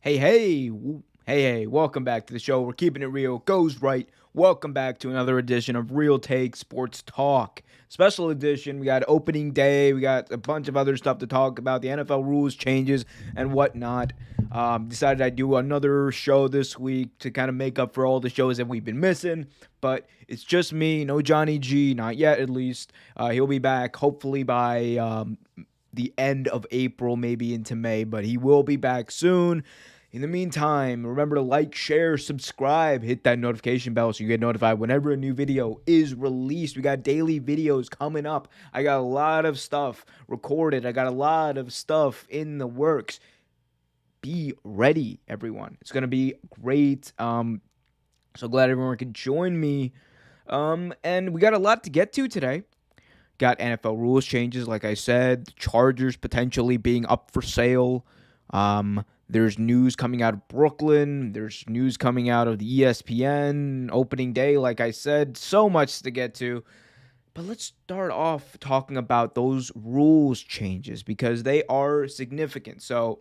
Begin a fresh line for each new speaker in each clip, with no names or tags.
Hey, welcome back to the show. We're keeping it real, goes right. Welcome back to another edition of Real Take Sports Talk. Special edition. We got opening day. We got a bunch of other stuff to talk about. The NFL rules changes and whatnot. Decided I'd do another show this week to kind of make up for all the shows that we've been missing. But it's just me, no Johnny G, not yet at least. He'll be back hopefully by the end of April, maybe into May, but he will be back soon. In the meantime, remember to like, share, subscribe, hit that notification bell so you get notified whenever a new video is released. We got daily videos coming up. I got a lot of stuff recorded. I got a lot of stuff in the works. Be ready, everyone. It's going to be great. So glad everyone could join me. And we got a lot to get to today. Got NFL rules changes, like I said. The Chargers potentially being up for sale. There's news coming out of Brooklyn. There's news coming out of the ESPN opening day, like I said. So much to get to. But let's start off talking about those rules changes because they are significant. So,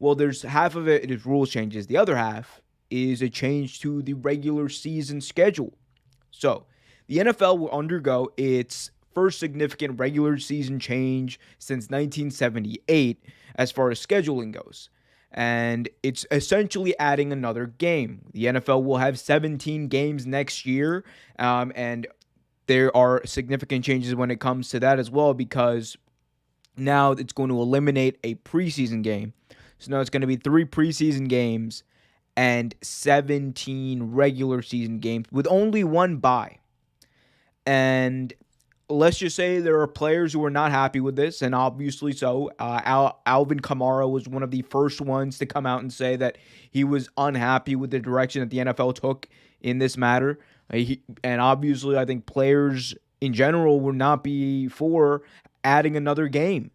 there's half of it is rules changes. The other half is a change to the regular season schedule. So, the NFL will undergo its first significant regular season change since 1978 as far as scheduling goes. And it's essentially adding another game. The NFL will have 17 games next year, and there are significant changes when it comes to that as well because now it's going to eliminate a preseason game. So now it's going to be 3 preseason games and 17 regular season games with only one bye. And let's just say there are players who are not happy with this, and obviously so. Alvin Kamara was one of the first ones to come out and say that he was unhappy with the direction that the NFL took in this matter. And obviously, I think players in general would not be for adding another game.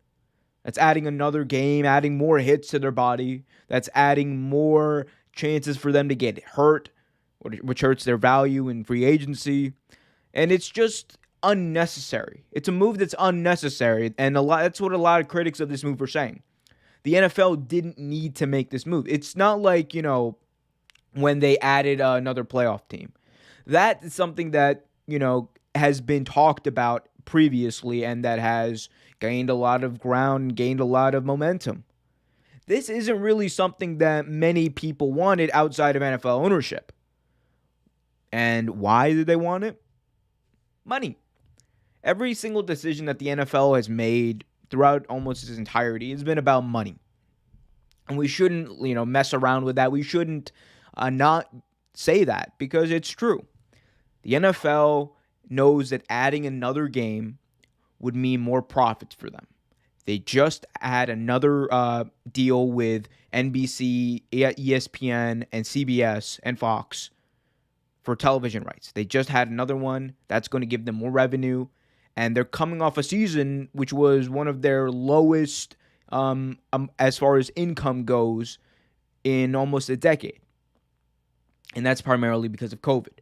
That's adding another game, adding more hits to their body. That's adding more chances for them to get hurt, which hurts their value in free agency. And it's just unnecessary. It's a move that's unnecessary, and that's what a lot of critics of this move are saying. The NFL didn't need to make this move. It's not like, when they added another playoff team. That is something that, has been talked about previously and that has gained a lot of ground, gained a lot of momentum. This isn't really something that many people wanted outside of NFL ownership. And why did they want it? Money. Every single decision that the NFL has made throughout almost its entirety has been about money. And we shouldn't, mess around with that. We shouldn't not say that because it's true. The NFL knows that adding another game would mean more profits for them. They just had another deal with NBC, ESPN, and CBS and Fox for television rights. They just had another one. That's going to give them more revenue. And they're coming off a season which was one of their lowest as far as income goes in almost a decade. And that's primarily because of COVID.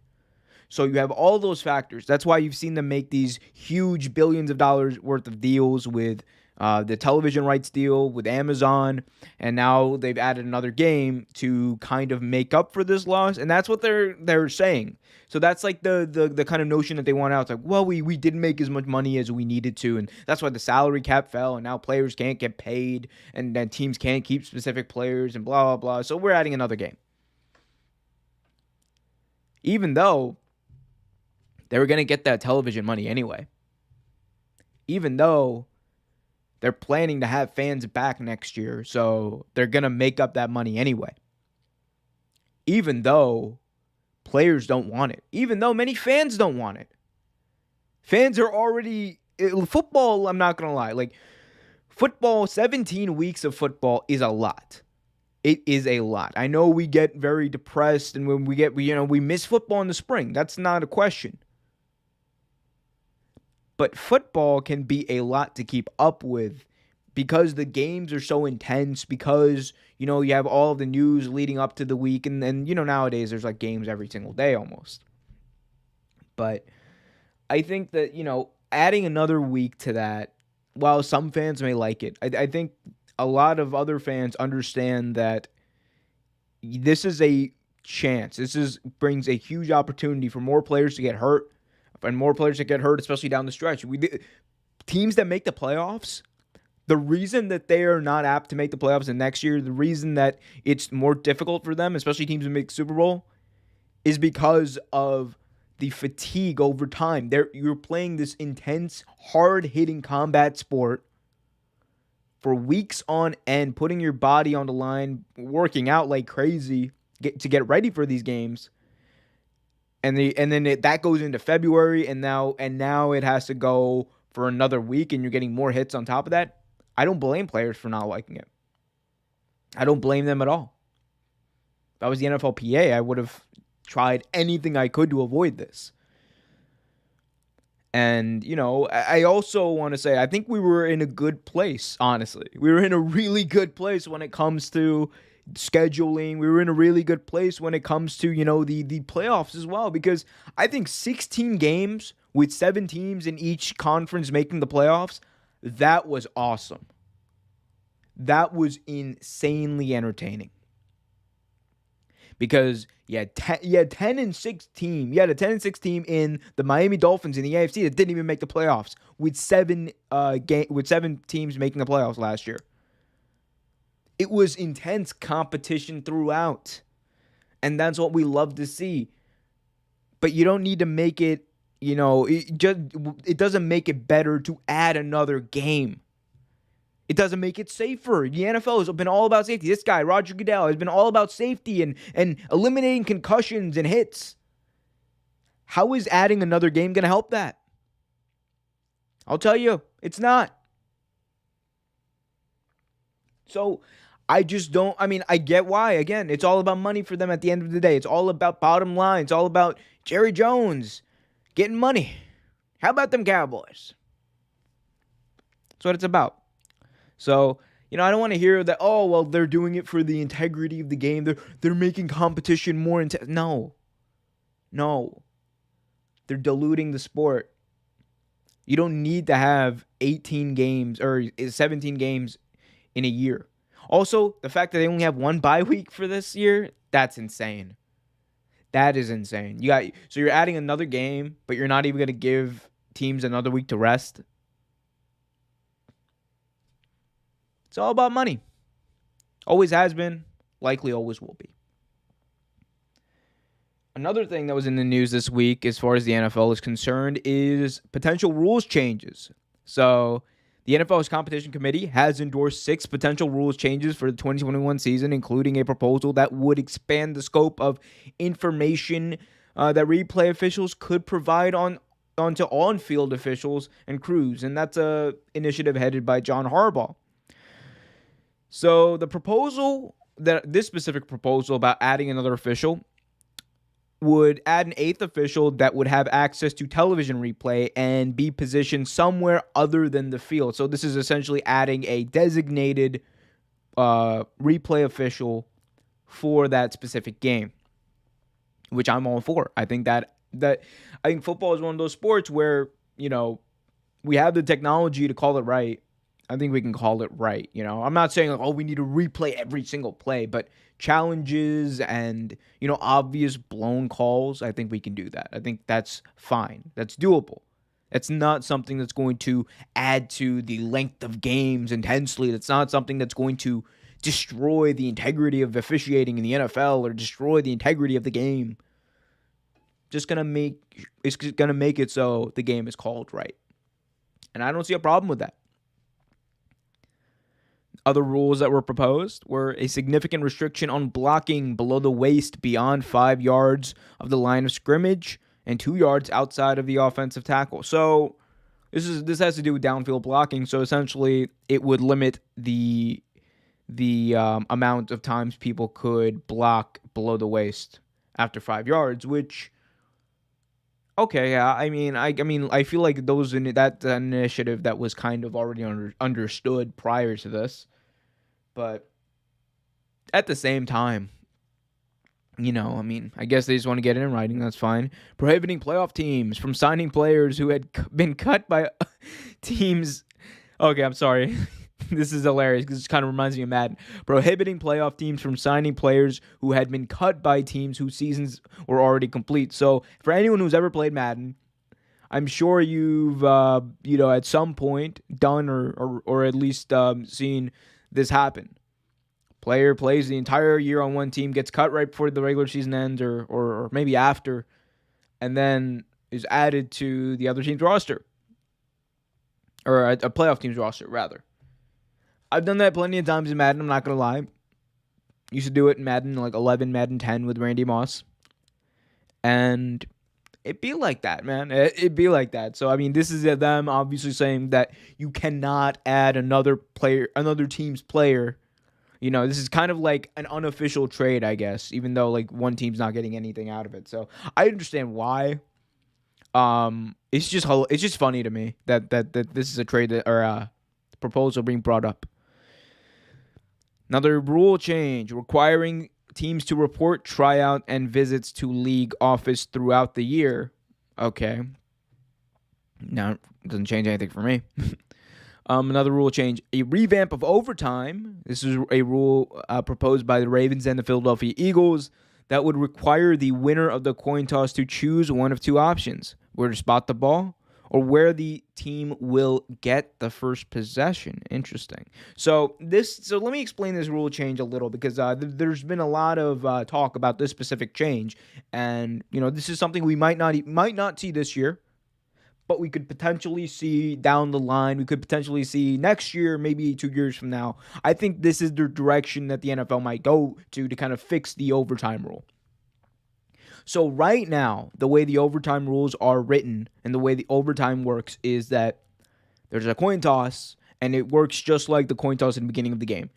So you have all those factors. That's why you've seen them make these huge billions of dollars worth of deals with the television rights deal with Amazon, and now they've added another game to kind of make up for this loss, and that's what they're saying. So that's like the kind of notion that they want out. It's like, well, we didn't make as much money as we needed to, and that's why the salary cap fell, and now players can't get paid, and then teams can't keep specific players, and blah, blah, blah. So we're adding another game. Even though they were going to get that television money anyway. Even though they're planning to have fans back next year, so they're going to make up that money anyway. Even though players don't want it. Even though many fans don't want it. Fans are already... Football, I'm not going to lie. Like, football, 17 weeks of football is a lot. It is a lot. I know we get very depressed, and when we miss football in the spring. That's not a question. But football can be a lot to keep up with because the games are so intense, because, you have all the news leading up to the week. And nowadays there's like games every single day almost. But I think that, adding another week to that, while some fans may like it, I think a lot of other fans understand that this is a chance. Brings a huge opportunity for more players to get hurt, and more players to get hurt, especially down the stretch. Teams that make the playoffs, the reason that they are not apt to make the playoffs in next year, the reason that it's more difficult for them, especially teams that make Super Bowl, is because of the fatigue over time. You're playing this intense, hard-hitting combat sport for weeks on end, putting your body on the line, working out like crazy to get ready for these games. That goes into February, and now it has to go for another week, and you're getting more hits on top of that. I don't blame players for not liking it. I don't blame them at all. If I was the NFLPA, I would have tried anything I could to avoid this. And, I also want to say, I think we were in a good place, honestly. We were in a really good place when it comes to scheduling. We were in a really good place when it comes to, the playoffs as well. Because I think 16 games with 7 teams in each conference making the playoffs, that was awesome. That was insanely entertaining. Because you had 10 and 6 team. You had a 10 and 6 team in the Miami Dolphins in the AFC that didn't even make the playoffs, with 7 teams making the playoffs last year. It was intense competition throughout, and that's what we love to see. But you don't need to make it. It doesn't make it better to add another game. It doesn't make it safer. The NFL has been all about safety. This guy, Roger Goodell, has been all about safety and eliminating concussions and hits. How is adding another game going to help that? I'll tell you, it's not. So I just don't, I get why. Again, it's all about money for them at the end of the day. It's all about bottom line. It's all about Jerry Jones getting money. How about them Cowboys? That's what it's about. So, I don't want to hear that, they're doing it for the integrity of the game. They're making competition more intense. No. They're diluting the sport. You don't need to have 18 games or 17 games in a year. Also, the fact that they only have one bye week for this year, that's insane. That is insane. So you're adding another game, but you're not even going to give teams another week to rest. It's all about money. Always has been, likely always will be. Another thing that was in the news this week as far as the NFL is concerned is potential rules changes. So the NFL's competition committee has endorsed 6 potential rules changes for the 2021 season, including a proposal that would expand the scope of information that replay officials could provide onto on-field officials and crews. And that's an initiative headed by John Harbaugh. So this specific proposal about adding another official would add an 8th official that would have access to television replay and be positioned somewhere other than the field. So this is essentially adding a designated replay official for that specific game, which I'm all for. I think I think football is one of those sports where, we have the technology to call it right. I think we can call it right. I'm not saying we need to replay every single play, but challenges and, obvious blown calls, I think we can do that. I think that's fine. That's doable. It's not something that's going to add to the length of games intensely. That's not something that's going to destroy the integrity of officiating in the NFL or destroy the integrity of the game. It's gonna make it so the game is called right. And I don't see a problem with that. Other rules that were proposed were a significant restriction on blocking below the waist beyond 5 yards of the line of scrimmage and 2 yards outside of the offensive tackle. So this has to do with downfield blocking. So essentially, it would limit the amount of times people could block below the waist after 5 yards, which, okay, yeah, I feel like that initiative that was kind of already understood prior to this. But at the same time, I guess they just want to get it in writing. That's fine. Prohibiting playoff teams from signing players who had been cut by teams. Okay, I'm sorry. This is hilarious because it kind of reminds me of Madden. Prohibiting playoff teams from signing players who had been cut by teams whose seasons were already complete. So for anyone who's ever played Madden, I'm sure you've, at some point done or at least seen this happen. Player plays the entire year on one team, gets cut right before the regular season ends or maybe after, and then is added to the other team's roster. Or a playoff team's roster, rather. I've done that plenty of times in Madden, I'm not going to lie. Used to do it in Madden, like 11, Madden 10 with Randy Moss. And it'd be like that, man. It'd be like that. So, I mean, this is them obviously saying that you cannot add another team's player. This is kind of like an unofficial trade, I guess, even though like one team's not getting anything out of it. So I understand why. It's just funny to me that this is a trade or a proposal being brought up. Another rule change requiring teams to report tryout and visits to league office throughout the year. Okay. No, it doesn't change anything for me. Another rule change, a revamp of overtime. This is a rule proposed by the Ravens and the Philadelphia Eagles that would require the winner of the coin toss to choose one of two options: where to spot the ball or where the team will get the first possession. Interesting. So let me explain this rule change a little because there's been a lot of talk about this specific change, and this is something we might not see this year. But we could potentially see down the line. We could potentially see next year, maybe 2 years from now. I think this is the direction that the NFL might go to kind of fix the overtime rule. So right now, the way the overtime rules are written and the way the overtime works is that there's a coin toss, and it works just like the coin toss in the beginning of the game.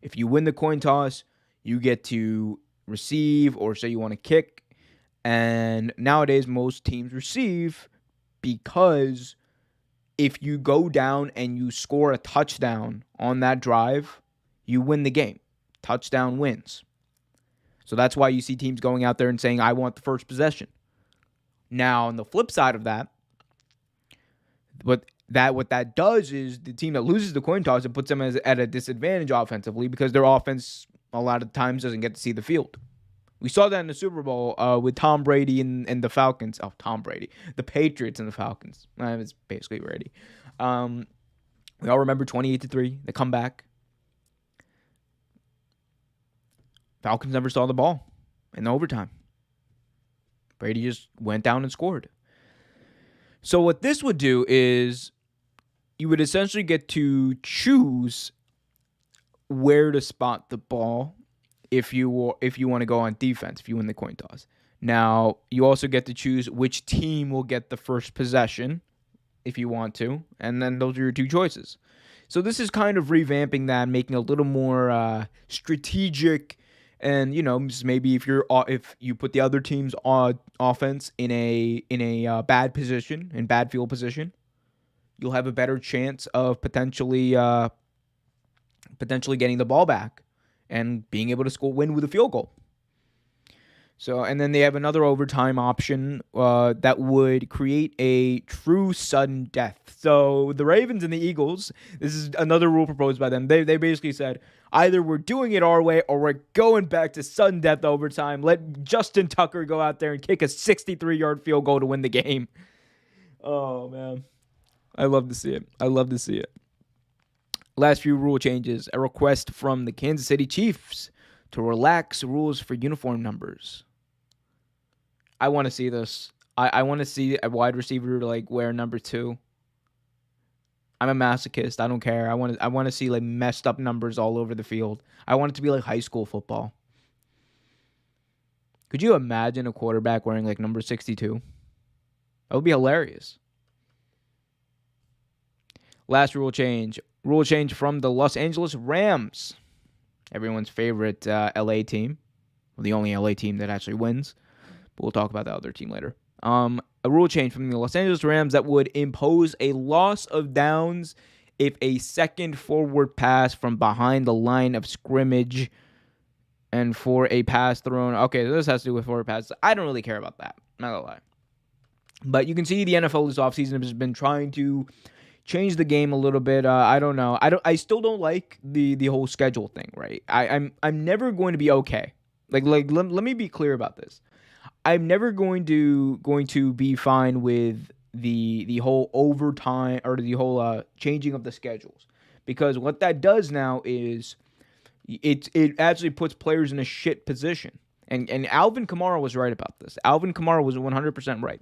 If you win the coin toss, you get to receive or say you want to kick. And nowadays, most teams receive, because if you go down and you score a touchdown on that drive, you win the game. Touchdown wins. So that's why you see teams going out there and saying, I want the first possession. Now, on the flip side of that, what that does is the team that loses the coin toss, it puts them at a disadvantage offensively because their offense a lot of times doesn't get to see the field. We saw that in the Super Bowl with Tom Brady and the Falcons. Oh, Tom Brady. The Patriots and the Falcons. It's basically Brady. We all remember 28-3, the comeback. Falcons never saw the ball in overtime. Brady just went down and scored. So what this would do is you would essentially get to choose where to spot the ball if you want to go on defense, if you win the coin toss. Now, you also get to choose which team will get the first possession if you want to, and then those are your two choices. So this is kind of revamping that, making it a little more strategic, and maybe if you put the other team's offense in a bad position, in bad field position, you'll have a better chance of potentially getting the ball back and being able to win with a field goal. So, and then they have another overtime option that would create a true sudden death. So the Ravens and the Eagles, this is another rule proposed by them. They basically said, either we're doing it our way or we're going back to sudden death overtime. Let Justin Tucker go out there and kick a 63-yard field goal to win the game. Oh, man. I love to see it. Last few rule changes. A request from the Kansas City Chiefs to relax rules for uniform numbers. I want to see this. I want to see a wide receiver wear number 2. I'm a masochist. I don't care. I want to see messed up numbers all over the field. I want it to be like high school football. Could you imagine a quarterback wearing number 62? That would be hilarious. Last rule change. Rule change from the Los Angeles Rams. Everyone's favorite LA team. Well, the only LA team that actually wins. But we'll talk about the other team later. A rule change from the Los Angeles Rams that would impose a loss of downs if a second forward pass from behind the line of scrimmage and for a pass thrown. Okay, this has to do with forward passes. I don't really care about that. Not gonna lie. But you can see the NFL this offseason has been trying to change the game a little bit. I don't know. I still don't like the whole schedule thing, right? I'm never going to be okay. Let me be clear about this. I'm never going to be fine with the whole overtime or the whole changing of the schedules, because what that does now is it actually puts players in a shit position. And Alvin Kamara was right about this. Alvin Kamara was 100% right.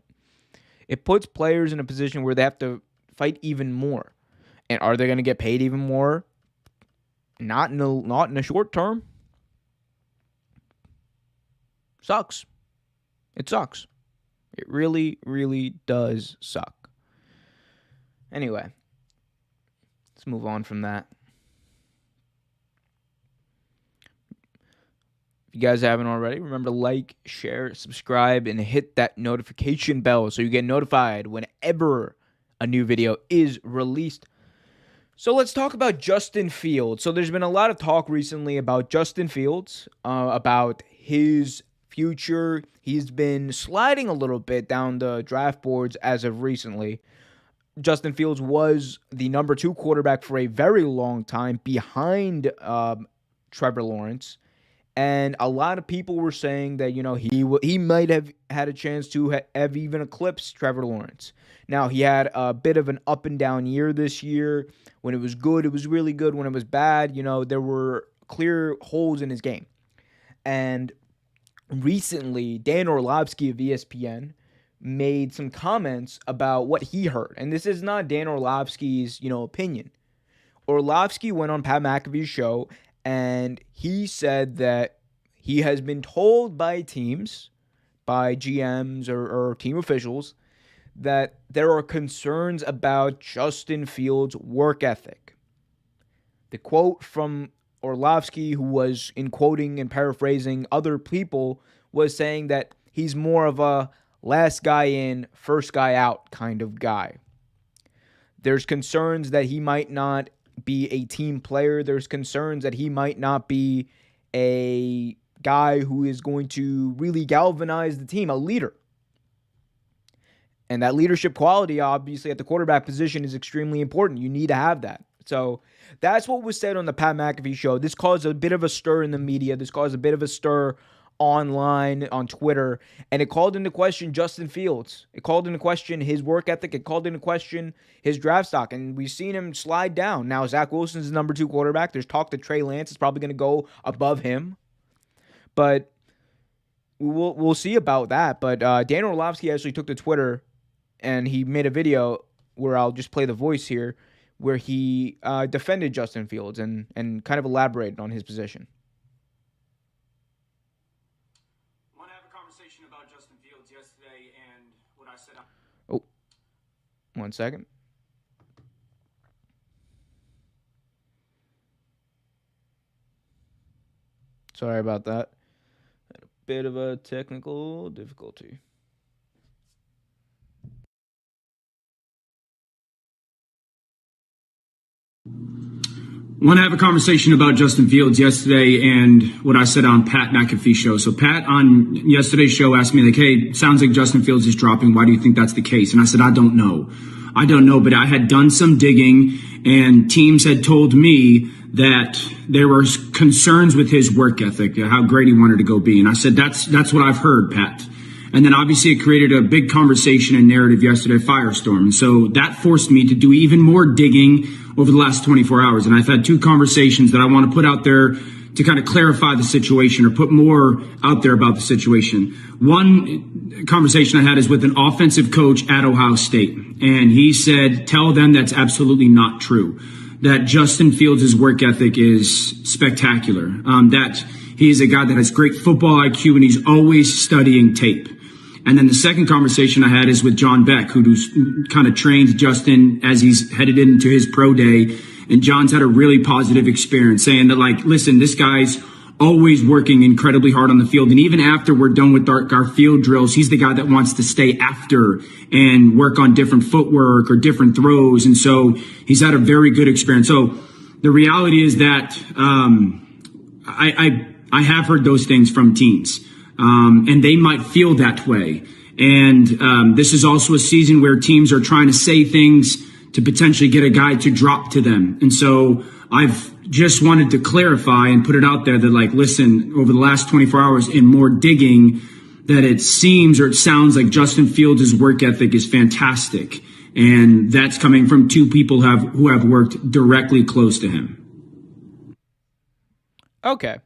It puts players in a position where they have to fight even more. And are they going to get paid even more? Not in the short term. Sucks. It sucks. It really, really does suck. Anyway, let's move on from that. If you guys haven't already, remember to like, share, subscribe, and hit that notification bell so you get notified whenever a new video is released. So let's talk about Justin Fields. So there's been a lot of talk recently about Justin Fields, about his future. He's been sliding a little bit down the draft boards as of recently. Justin Fields was the number 2 quarterback for a very long time behind Trevor Lawrence. And a lot of people were saying that, he might have had a chance to have even eclipsed Trevor Lawrence. Now, he had a bit of an up and down year this year. When it was good, it was really good. When it was bad, there were clear holes in his game. And recently, Dan Orlovsky of ESPN made some comments about what he heard. And this is not Dan Orlovsky's, opinion. Orlovsky went on Pat McAfee's show, and he said that he has been told by teams, by GMs or team officials, that there are concerns about Justin Fields' work ethic. The quote from Orlovsky, who was in quoting and paraphrasing other people, was saying that he's more of a last guy in, first guy out kind of guy. There's concerns that he might not be a team player. There's concerns that he might not be a guy who is going to really galvanize the team, a leader. And that leadership quality, obviously, at the quarterback position is extremely important. You need to have that. So that's what was said on the Pat McAfee show. This caused a bit of a stir in the media. This caused a bit of a stir online, on Twitter, and it called into question Justin Fields. It called into question his work ethic. It called into question his draft stock, and we've seen him slide down. Now, Zach Wilson's the number 2 quarterback. There's talk that Trey Lance is probably going to go above him, but we'll see about that. But Dan Orlovsky actually took to Twitter, and he made a video where I'll just play the voice here, where he defended Justin Fields and kind of elaborated on his position.
About Justin Fields yesterday and what I said.
Oh, 1 second. Sorry about that. Had a bit of a technical difficulty.
I want to have a conversation about Justin Fields yesterday and what I said on Pat McAfee's show. So Pat on yesterday's show asked me, hey, sounds like Justin Fields is dropping. Why do you think that's the case? And I said, I don't know, but I had done some digging, and teams had told me that there were concerns with his work ethic, how great he wanted to go be. And I said, that's what I've heard, Pat. And then obviously it created a big conversation and narrative yesterday, firestorm. And so that forced me to do even more digging over the last 24 hours. And I've had 2 conversations that I want to put out there to kind of clarify the situation or put more out there about the situation. One conversation I had is with an offensive coach at Ohio State. And he said, tell them that's absolutely not true, that Justin Fields' work ethic is spectacular, that he is a guy that has great football IQ and he's always studying tape. And then the second conversation I had is with John Beck, who's kind of trained Justin as he's headed into his pro day. And John's had a really positive experience, saying that, listen, this guy's always working incredibly hard on the field. And even after we're done with our field drills, he's the guy that wants to stay after and work on different footwork or different throws. And so he's had a very good experience. So the reality is that I have heard those things from teams. And they might feel that way. And this is also a season where teams are trying to say things to potentially get a guy to drop to them. And so I've just wanted to clarify and put it out there that, like, listen, over the last 24 hours in more digging, that it seems or it sounds like Justin Fields' work ethic is fantastic. And that's coming from two people who have worked directly close to him.
Okay.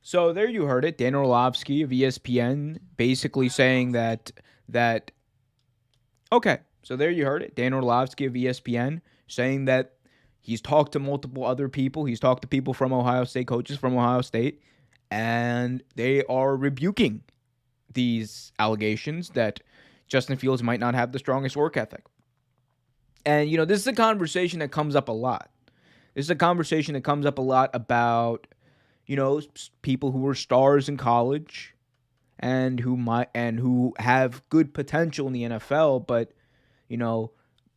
So there you heard it. Dan Orlovsky of ESPN basically saying that okay. So there you heard it. Dan Orlovsky of ESPN saying that he's talked to multiple other people. He's talked to people from Ohio State, coaches from Ohio State, and they are rebuking these allegations that Justin Fields might not have the strongest work ethic. And, this is a conversation that comes up a lot. This is a conversation that comes up a lot about, people who were stars in college and who have good potential in the NFL, but,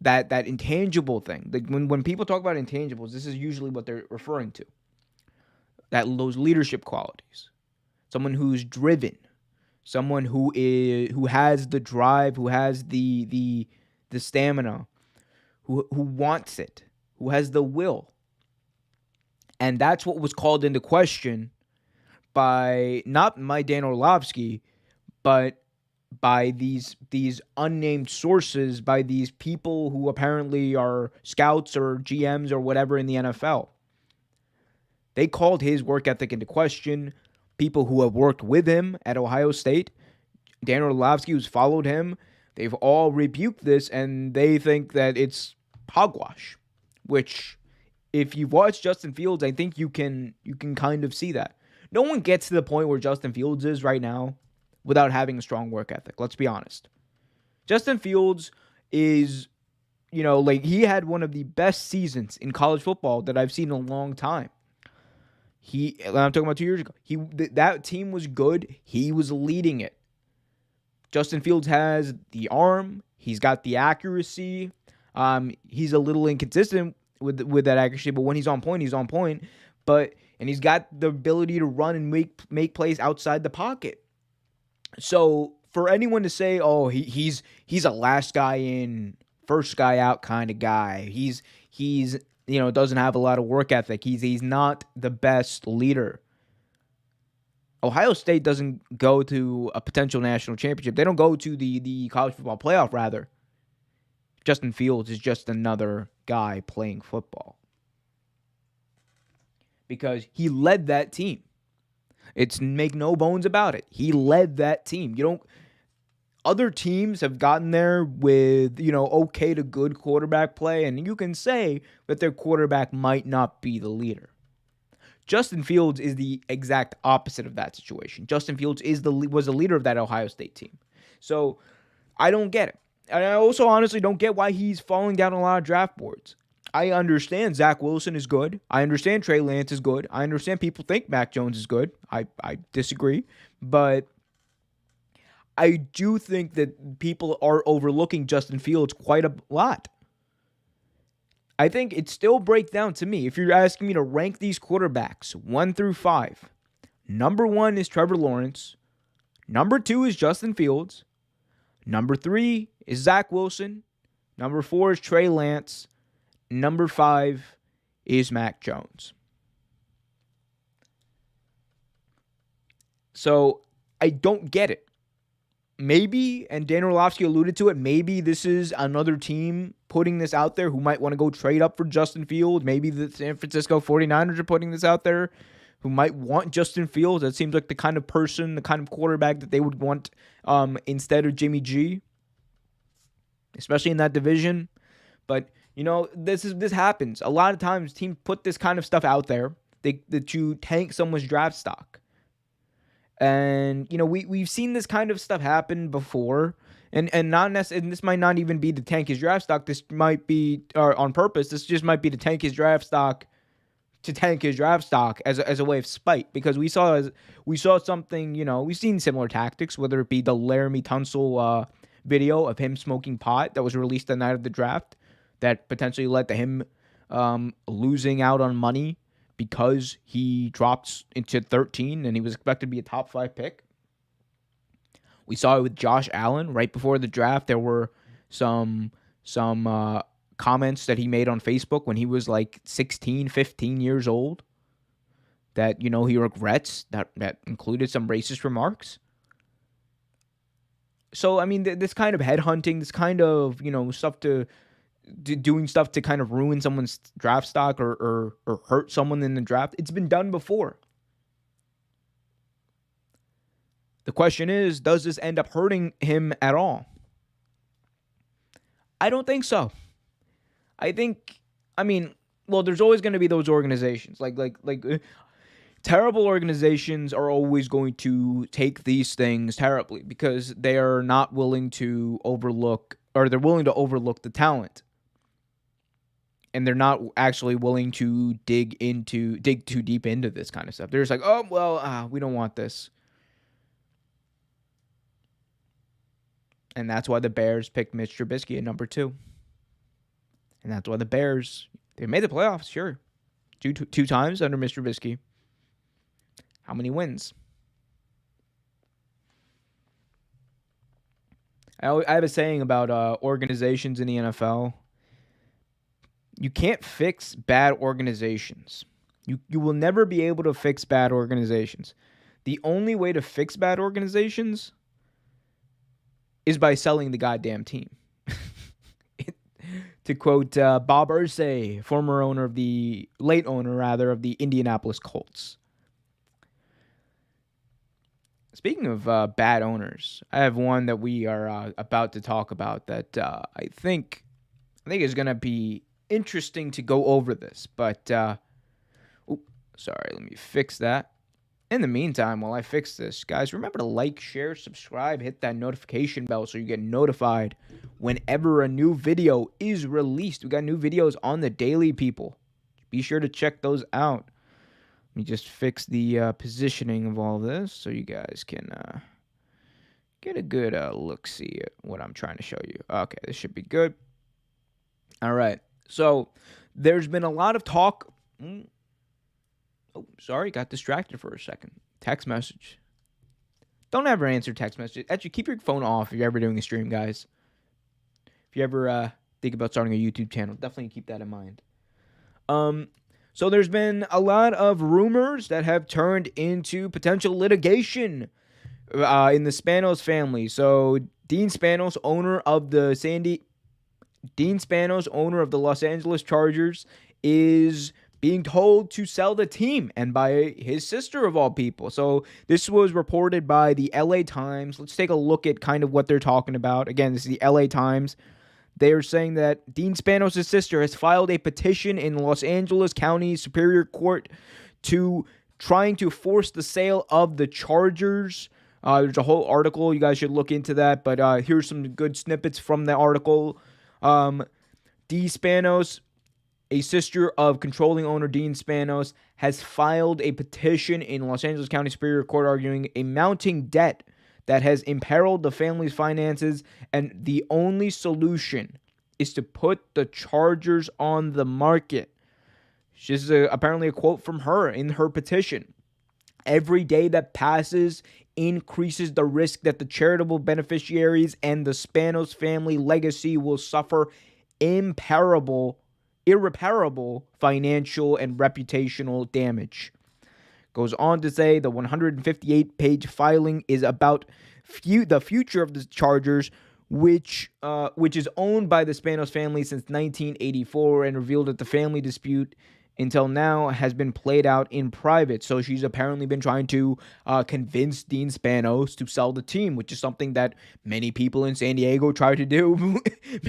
that intangible thing. Like when people talk about intangibles, this is usually what they're referring to. Those leadership qualities. Someone who's driven. Someone who has the drive, who has the stamina, who wants it, who has the will. And that's what was called into question by not my Dan Orlovsky, but by these unnamed sources, by these people who apparently are scouts or GMs or whatever in the NFL. They called his work ethic into question. People who have worked with him at Ohio State, Dan Orlovsky, who's followed him, they've all rebuked this, and they think that it's hogwash, which, if you've watched Justin Fields, I think you can kind of see that. No one gets to the point where Justin Fields is right now without having a strong work ethic. Let's be honest. Justin Fields is, he had one of the best seasons in college football that I've seen in a long time. I'm talking about 2 years ago. That team was good. He was leading it. Justin Fields has the arm. He's got the accuracy. He's a little inconsistent with that accuracy, but when he's on point, he's on point. And he's got the ability to run and make plays outside the pocket. So for anyone to say, "Oh, he's a last guy in, first guy out kind of guy," he's doesn't have a lot of work ethic. He's not the best leader. Ohio State doesn't go to a potential national championship. They don't go to the college football playoff, rather. Justin Fields is just another guy playing football. Because he led that team. It's make no bones about it. He led that team. Other teams have gotten there with, okay to good quarterback play, and you can say that their quarterback might not be the leader. Justin Fields is the exact opposite of that situation. Justin Fields was the leader of that Ohio State team. So I don't get it. And I also honestly don't get why he's falling down a lot of draft boards. I understand Zach Wilson is good. I understand Trey Lance is good. I understand people think Mac Jones is good. I disagree. But I do think that people are overlooking Justin Fields quite a lot. I think it still breaks down to me. If you're asking me to rank these quarterbacks 1 through 5, number 1 is Trevor Lawrence. Number 2 is Justin Fields. Number 3 is Zach Wilson. Number 4 is Trey Lance. Number 5 is Mac Jones. So I don't get it. Maybe, and Dan Orlovsky alluded to it, maybe this is another team putting this out there who might want to go trade up for Justin Fields. Maybe the San Francisco 49ers are putting this out there who might want Justin Fields. That seems like the kind of person, the kind of quarterback that they would want instead of Jimmy G, especially in that division. But, this happens. A lot of times teams put this kind of stuff out there that you tank someone's draft stock. And, we've seen this kind of stuff happen before. And not necessarily, and this might not even be to tank his draft stock. This might be on purpose. This just might be to tank his draft stock as a way of spite. Because we saw something, we've seen similar tactics, whether it be the Laramie Tunsil video of him smoking pot that was released the night of the draft that potentially led to him losing out on money because he dropped into 13 and he was expected to be a top 5 pick. We saw it with Josh Allen right before the draft. There were some some comments that he made on Facebook when he was like 16, 15 years old that, he regrets, that included some racist remarks. So, I mean, this kind of headhunting, this kind of, stuff doing stuff to kind of ruin someone's draft stock or hurt someone in the draft, it's been done before. The question is, does this end up hurting him at all? I don't think so. There's always going to be those organizations. Terrible organizations are always going to take these things terribly because they are not willing to overlook, or they're willing to overlook the talent. And they're not actually willing to dig too deep into this kind of stuff. They're just like, we don't want this. And that's why the Bears picked Mitch Trubisky at number 2. And that's why the Bears, they made the playoffs, sure. Two times under Mr. Trubisky. How many wins? I have a saying about organizations in the NFL. You can't fix bad organizations. You will never be able to fix bad organizations. The only way to fix bad organizations is by selling the goddamn team. To quote Bob Irsay, late owner of the Indianapolis Colts. Speaking of bad owners, I have one that we are about to talk about that I think is going to be interesting to go over this. But, let me fix that. In the meantime, while I fix this, guys, remember to like, share, subscribe, hit that notification bell so you get notified whenever a new video is released. We got new videos on the daily, people. Be sure to check those out. Let me just fix the positioning of all this so you guys can get a good look-see at what I'm trying to show you. Okay, this should be good. All right. So there's been a lot of talk. Oh, sorry, got distracted for a second. Text message. Don't ever answer text messages. Actually, keep your phone off if you're ever doing a stream, guys. If you ever think about starting a YouTube channel, definitely keep that in mind. So there's been a lot of rumors that have turned into potential litigation in the Spanos family. So Dean Spanos, owner of the Los Angeles Chargers, is being told to sell the team, and by his sister of all people. So this was reported by the LA Times. Let's take a look at kind of what they're talking about. Again, this is the LA Times. They are saying that Dean Spanos' sister has filed a petition in Los Angeles County Superior Court trying to force the sale of the Chargers. There's a whole article. You guys should look into that. But here's some good snippets from the article. Dee Spanos, a sister of controlling owner Dean Spanos, has filed a petition in Los Angeles County Superior Court arguing a mounting debt that has imperiled the family's finances, and the only solution is to put the Chargers on the market. This is apparently a quote from her in her petition. Every day that passes increases the risk that the charitable beneficiaries and the Spanos family legacy will suffer irreparable financial and reputational damage. Goes on to say the 158-page filing is about the future of the Chargers, which is owned by the Spanos family since 1984, and revealed that the family dispute until now has been played out in private. So she's apparently been trying to convince Dean Spanos to sell the team, which is something that many people in San Diego try to do.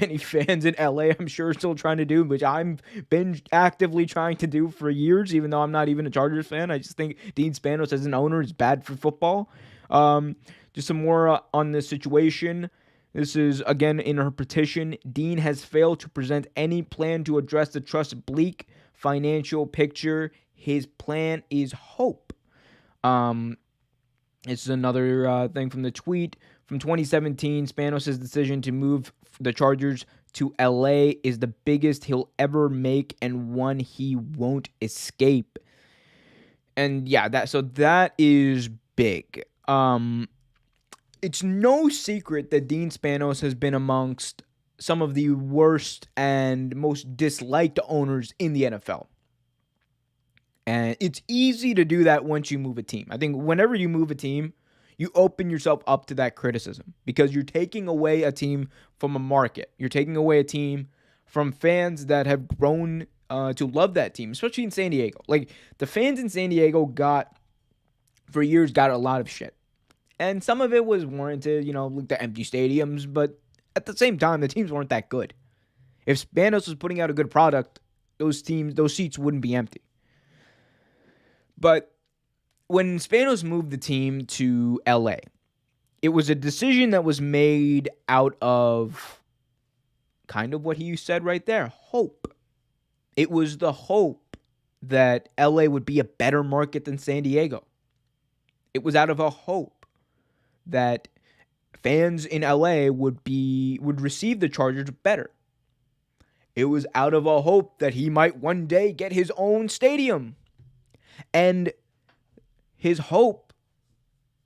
Many fans in LA, I'm sure, are still trying to do, which I've been actively trying to do for years, even though I'm not even a Chargers fan. I just think Dean Spanos as an owner is bad for football. Just some more on this situation. This is, again, in her petition. Dean has failed to present any plan to address the trust's bleak financial picture. His plan is hope. It's another thing from the tweet. From 2017, Spanos' decision to move the Chargers to LA is the biggest he'll ever make and one he won't escape. And yeah, that is big. It's no secret that Dean Spanos has been amongst some of the worst and most disliked owners in the NFL. And it's easy to do that once you move a team. I think whenever you move a team, you open yourself up to that criticism because you're taking away a team from a market. You're taking away a team from fans that have grown to love that team, especially in San Diego. Like, the fans in San Diego for years, got a lot of shit. And some of it was warranted, like the empty stadiums, but at the same time, the teams weren't that good. If Spanos was putting out a good product, those seats wouldn't be empty. But when Spanos moved the team to LA, it was a decision that was made out of kind of what he said right there, hope. It was the hope that LA would be a better market than San Diego. It was out of a hope that fans in LA would receive the Chargers better. It was out of a hope that he might one day get his own stadium. And his hope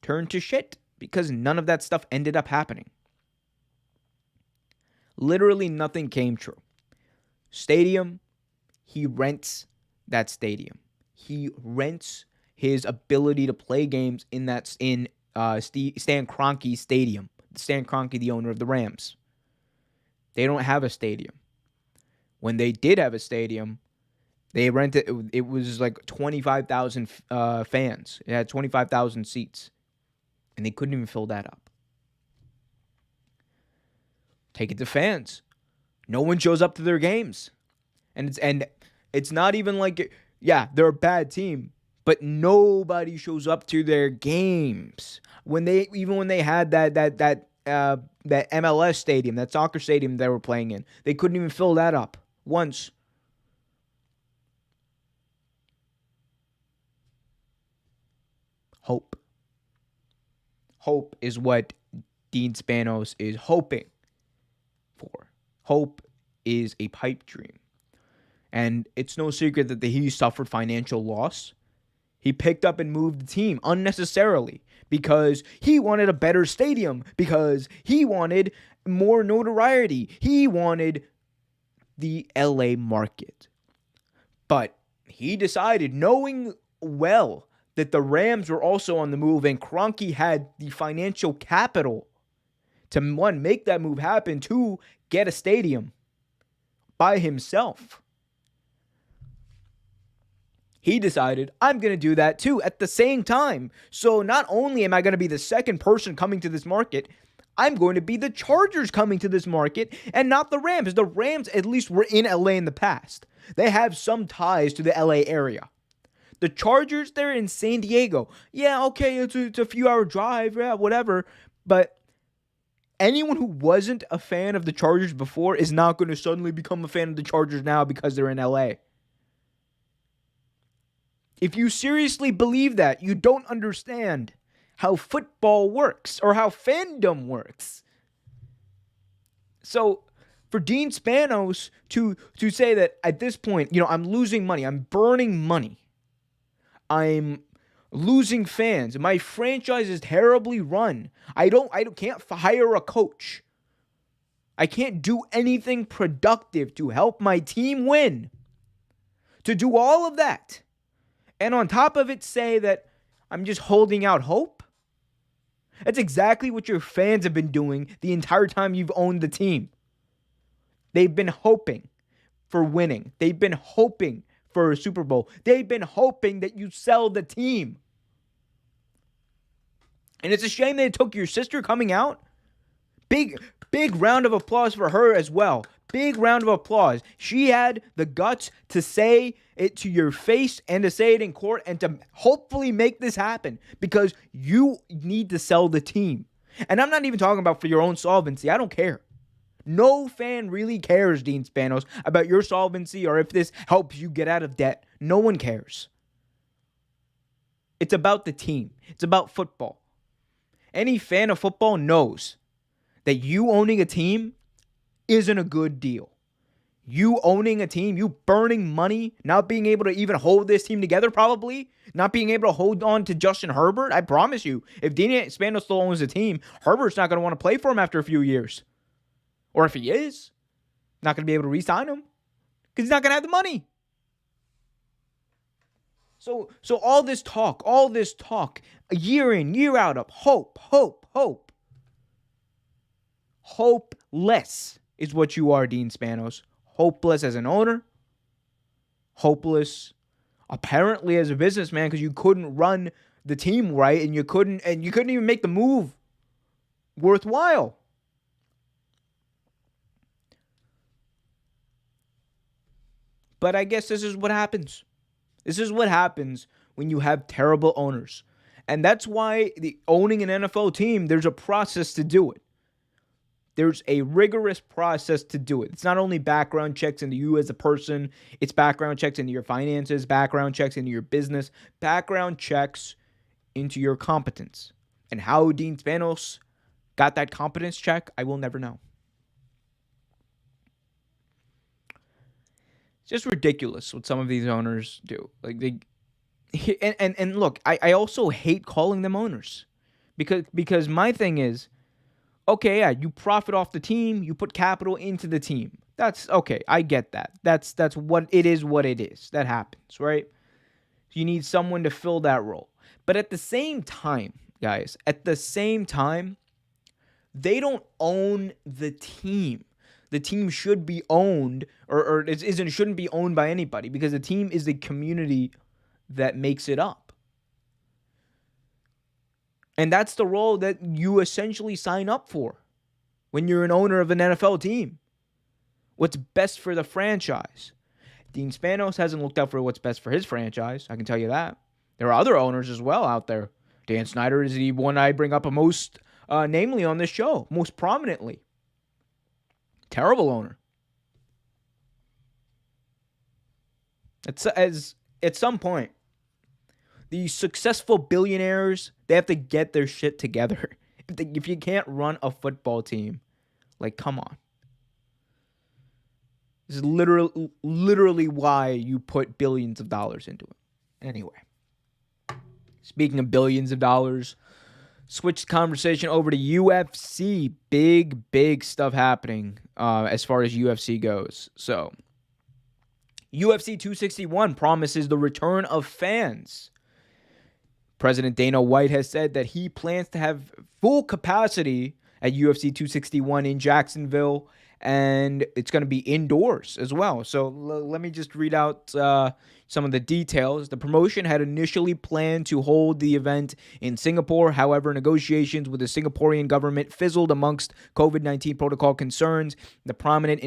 turned to shit because none of that stuff ended up happening. Literally nothing came true. Stadium, he rents that stadium. He rents his ability to play games in Stan Kroenke Stadium. Stan Kroenke, the owner of the Rams. They don't have a stadium. When they did have a stadium, they rented, it was like 25,000 fans. It had 25,000 seats. And they couldn't even fill that up. Take it to fans. No one shows up to their games. And it's not even like, yeah, they're a bad team, but nobody shows up to their games. When they had that MLS stadium, that soccer stadium they were playing in, they couldn't even fill that up once. Hope. Hope is what Dean Spanos is hoping for. Hope is a pipe dream. And it's no secret that he suffered financial loss. He picked up and moved the team unnecessarily because he wanted a better stadium, because he wanted more notoriety. He wanted the LA market. But he decided, knowing well that the Rams were also on the move and Kroenke had the financial capital to, one, make that move happen, two, get a stadium by himself. He decided, I'm going to do that too at the same time. So not only am I going to be the second person coming to this market, I'm going to be the Chargers coming to this market and not the Rams. The Rams at least were in LA in the past. They have some ties to the LA area. The Chargers, they're in San Diego. Yeah, okay, it's a few-hour drive, yeah, whatever. But anyone who wasn't a fan of the Chargers before is not going to suddenly become a fan of the Chargers now because they're in LA. If you seriously believe that, you don't understand how football works or how fandom works. So for Dean Spanos to say that at this point, I'm losing money, I'm burning money, I'm losing fans, my franchise is terribly run, I can't hire a coach, I can't do anything productive to help my team win, to do all of that, and on top of it say that I'm just holding out hope. That's exactly what your fans have been doing the entire time you've owned the team. They've been hoping for winning. They've been hoping for a Super Bowl. They've been hoping that you sell the team. And it's a shame that it took your sister coming out. Big round of applause for her as well. Big round of applause. She had the guts to say it to your face and to say it in court and to hopefully make this happen because you need to sell the team. And I'm not even talking about for your own solvency. I don't care. No fan really cares, Dean Spanos, about your solvency or if this helps you get out of debt. No one cares. It's about the team. It's about football. Any fan of football knows that you owning a team isn't a good deal. You owning a team, you burning money, not being able to even hold this team together probably, not being able to hold on to Justin Herbert. I promise you, if Dean Spanos still owns the team, Herbert's not going to want to play for him after a few years. Or if he is, not going to be able to re-sign him because he's not going to have the money. So all this talk, year in, year out of hope. Hopeless is what you are, Dean Spanos. Hopeless as an owner. Hopeless, apparently, as a businessman, because you couldn't run the team right, and you couldn't even make the move worthwhile. But I guess this is what happens. This is what happens when you have terrible owners. And that's why owning an NFL team, there's a process to do it. There's a rigorous process to do it. It's not only background checks into you as a person, it's background checks into your finances, background checks into your business, background checks into your competence. And how Dean Spanos got that competence check, I will never know. It's just ridiculous what some of these owners do. Like and look, I also hate calling them owners. Because my thing is, okay, yeah, you profit off the team, you put capital into the team. That's okay, I get that. That's what it is. That happens, right? You need someone to fill that role. But at the same time, guys, they don't own the team. The team should be owned, or it shouldn't be owned by anybody, because the team is the community that makes it up. And that's the role that you essentially sign up for when you're an owner of an NFL team. What's best for the franchise. Dean Spanos hasn't looked out for what's best for his franchise. I can tell you that. There are other owners as well out there. Dan Snyder is the one I bring up most namely on this show, most prominently. Terrible owner. At some point, the successful billionaires, they have to get their shit together. If you can't run a football team, like, come on. This is literally why you put billions of dollars into it. Anyway, speaking of billions of dollars, switch the conversation over to UFC. Big stuff happening as far as UFC goes. So, UFC 261 promises the return of fans. President Dana White has said that he plans to have full capacity at UFC 261 in Jacksonville, and it's going to be indoors as well. So let me just read out some of the details. The promotion had initially planned to hold the event in Singapore. However, negotiations with the Singaporean government fizzled amongst COVID-19 protocol concerns. The promotion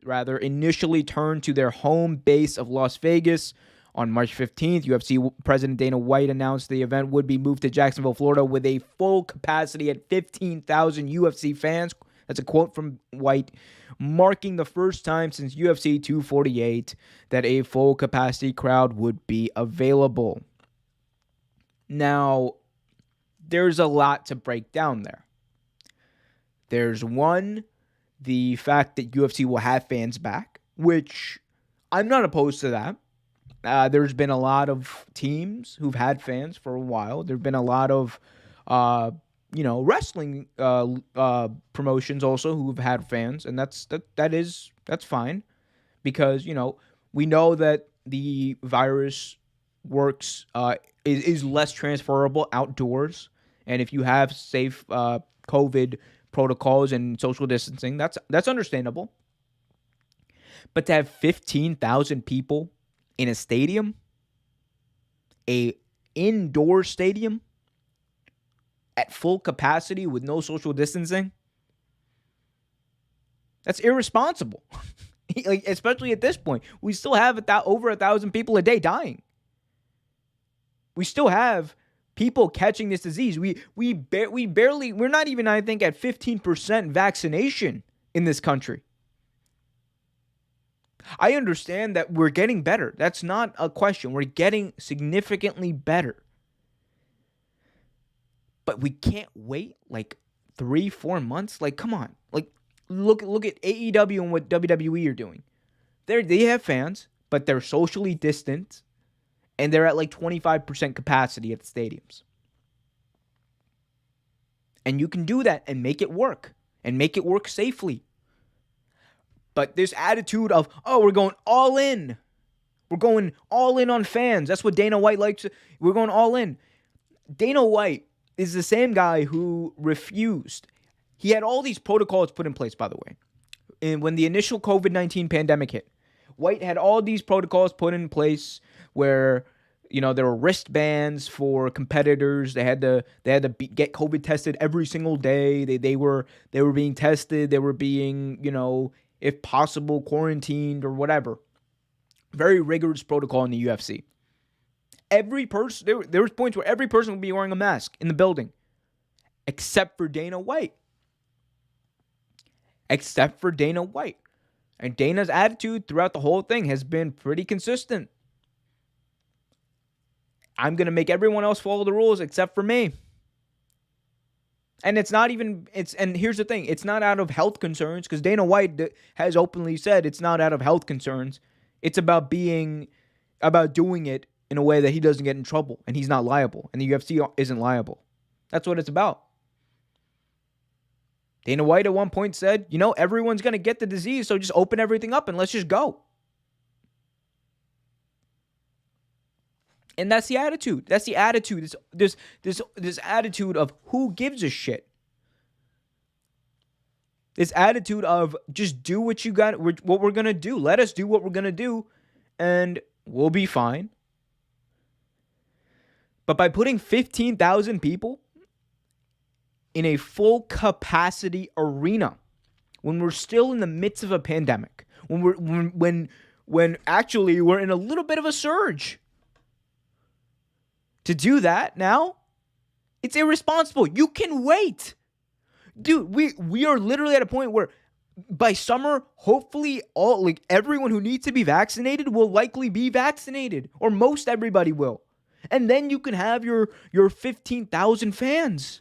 initially turned to their home base of Las Vegas. On March 15th, UFC President Dana White announced the event would be moved to Jacksonville, Florida, with a full capacity at 15,000 UFC fans. That's a quote from White, marking the first time since UFC 248 that a full capacity crowd would be available. Now, there's a lot to break down there. There's one, the fact that UFC will have fans back, which I'm not opposed to that. There's been a lot of teams who've had fans for a while. There've been a lot of, wrestling promotions also who've had fans, and that's fine, because we know that the virus works is less transferable outdoors, and if you have safe COVID protocols and social distancing, that's understandable. But to have 15,000 people in a stadium, a indoor stadium, at full capacity with no social distancing, that's irresponsible. Like, especially at this point, we still have over 1,000 people a day dying. We still have people catching this disease. We're not even, I think, at 15% vaccination in this country. I understand that we're getting better. That's not a question. We're getting significantly better. But we can't wait like 3-4 months. Like, come on. Like, look at AEW and what WWE are doing. They have fans, but they're socially distant, and they're at like 25% capacity at the stadiums. And you can do that and make it work and make it work safely. But this attitude of, oh, we're going all in. We're going all in on fans. That's what Dana White likes. We're going all in. Dana White is the same guy who refused. He had all these protocols put in place, by the way. And when the initial COVID-19 pandemic hit, White had all these protocols put in place where, there were wristbands for competitors. They had to get COVID tested every single day. They were being tested. They were being, if possible, quarantined or whatever. Very rigorous protocol in the UFC. Every person, there was points where every person would be wearing a mask in the building, except for Dana White. And Dana's attitude throughout the whole thing has been pretty consistent. I'm going to make everyone else follow the rules except for me. And and here's the thing, it's not out of health concerns, because Dana White has openly said it's not out of health concerns. It's about doing it in a way that he doesn't get in trouble and he's not liable and the UFC isn't liable. That's what it's about. Dana White at one point said, everyone's going to get the disease, so just open everything up and let's just go. And that's the attitude. This attitude of who gives a shit. This attitude of just do what we're going to do. Let us do what we're going to do and we'll be fine. But by putting 15,000 people in a full capacity arena, when we're still in the midst of a pandemic, when actually we're in a little bit of a surge, to do that now, it's irresponsible. You can wait. Dude, we are literally at a point where by summer, hopefully everyone who needs to be vaccinated will likely be vaccinated, or most everybody will. And then you can have your 15,000 fans.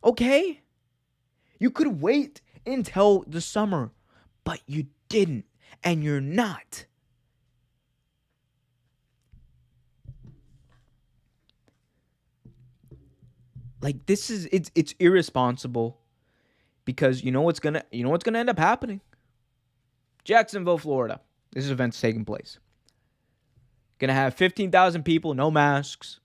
Okay? You could wait until the summer, but you didn't, and you're not. It's irresponsible, because you know what's gonna end up happening. Jacksonville, Florida. This event's taking place. Gonna have 15,000 people, no masks.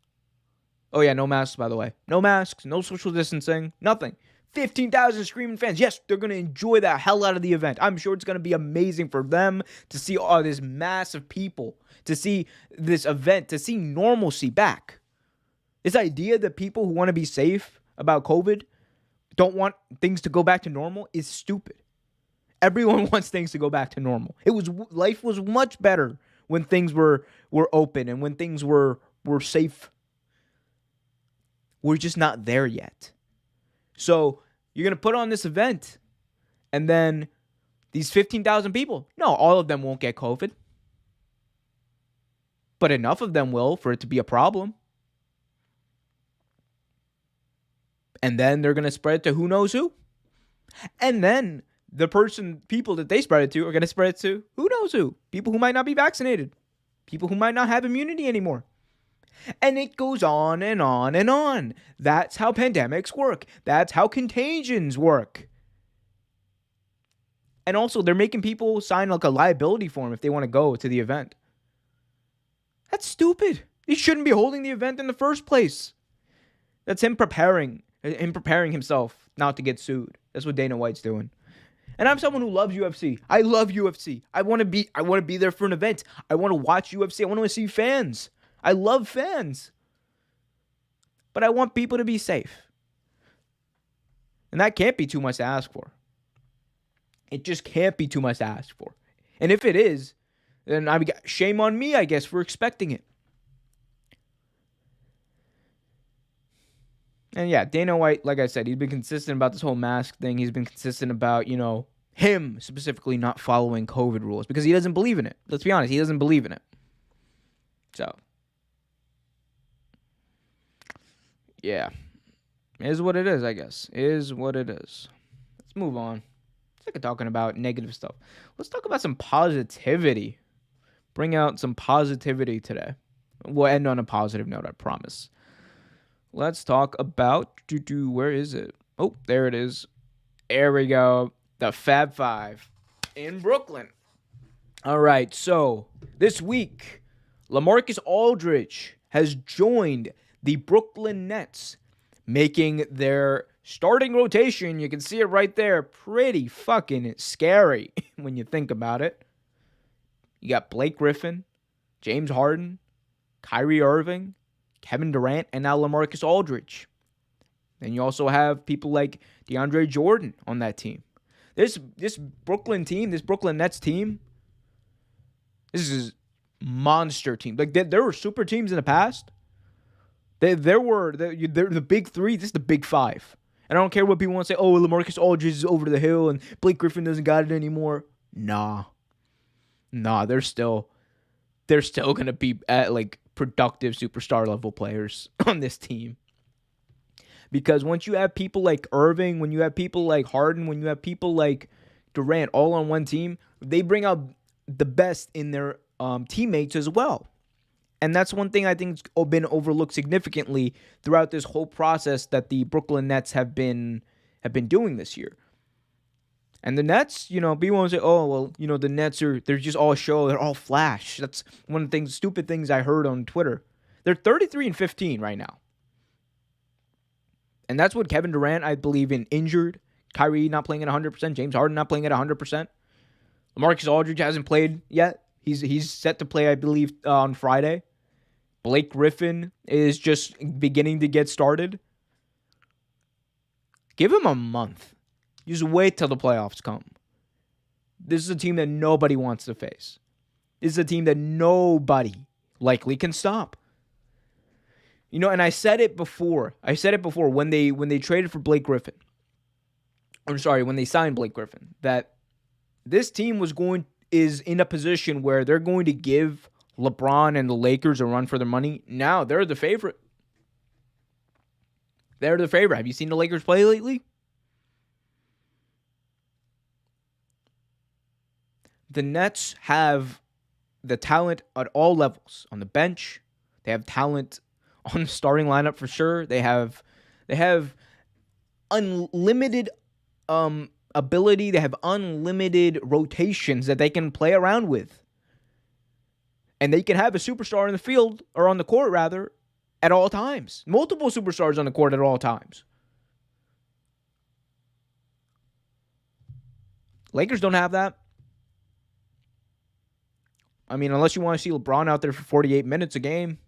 Oh yeah, no masks, by the way. No masks, no social distancing, nothing. 15,000 screaming fans. Yes, they're gonna enjoy the hell out of the event. I'm sure it's gonna be amazing for them to see all this mass of people, to see this event, to see normalcy back. This idea that people who want to be safe about COVID don't want things to go back to normal is stupid. Everyone wants things to go back to normal. Life was much better when things were open and when things were safe. We're just not there yet. So you're going to put on this event, and then these 15,000 people, no, all of them won't get COVID. But enough of them will for it to be a problem. And then they're going to spread it to who knows who. And then people that they spread it to are going to spread it to who knows who. People who might not be vaccinated. People who might not have immunity anymore. And it goes on and on and on. That's how pandemics work. That's how contagions work. And also, they're making people sign like a liability form if they want to go to the event. That's stupid. He shouldn't be holding the event in the first place. That's him preparing himself not to get sued. That's what Dana White's doing. And I'm someone who loves UFC. I love UFC. I want to be there for an event. I want to watch UFC. I want to see fans. I love fans. But I want people to be safe. And that can't be too much to ask for. It just can't be too much to ask for. And if it is, then shame on me, I guess, for expecting it. And yeah, Dana White, like I said, he's been consistent about this whole mask thing. He's been consistent about, him specifically not following COVID rules because he doesn't believe in it. Let's be honest, he doesn't believe in it. So, yeah. Is what it is, I guess. Is what it is. Let's move on. Sick of talking about negative stuff. Let's talk about some positivity. Bring out some positivity today. We'll end on a positive note, I promise. Let's talk about, where is it? Oh, there it is. There we go. The Fab Five in Brooklyn. All right, so this week, LaMarcus Aldridge has joined the Brooklyn Nets, making their starting rotation, you can see it right there, pretty fucking scary when you think about it. You got Blake Griffin, James Harden, Kyrie Irving, Kevin Durant, and now LaMarcus Aldridge. Then you also have people like DeAndre Jordan on that team. This Brooklyn team, this Brooklyn Nets team, this is a monster team. Like there were super teams in the past. They're the big three. This is the big five. And I don't care what people want to say. Oh, LaMarcus Aldridge is over the hill and Blake Griffin doesn't got it anymore. Nah, they're still gonna be at like productive superstar level players on this team. Because once you have people like Irving, when you have people like Harden, when you have people like Durant all on one team, they bring out the best in their teammates as well. And that's one thing I think has been overlooked significantly throughout this whole process that the Brooklyn Nets have been doing this year. And the Nets, people want to say, oh, well, the Nets they're just all show, they're all flash. That's one of the stupid things I heard on Twitter. They're 33-15 right now. And that's what Kevin Durant, I believe, in injured. Kyrie not playing at 100%. James Harden not playing at 100%. LaMarcus Aldridge hasn't played yet. He's set to play, I believe, on Friday. Blake Griffin is just beginning to get started. Give him a month. Just wait till the playoffs come. This is a team that nobody wants to face. This is a team that nobody likely can stop. And I said it before. When they traded for Blake Griffin. When they signed Blake Griffin, that this team is in a position where they're going to give LeBron and the Lakers a run for their money. Now they're the favorite. Have you seen the Lakers play lately? The Nets have the talent at all levels. On the bench, they have talent on the starting lineup for sure. They have unlimited ability. They have unlimited rotations that they can play around with. And they can have a superstar in the field, or on the court rather, at all times. Multiple superstars on the court at all times. Lakers don't have that. I mean, unless you want to see LeBron out there for 48 minutes a game.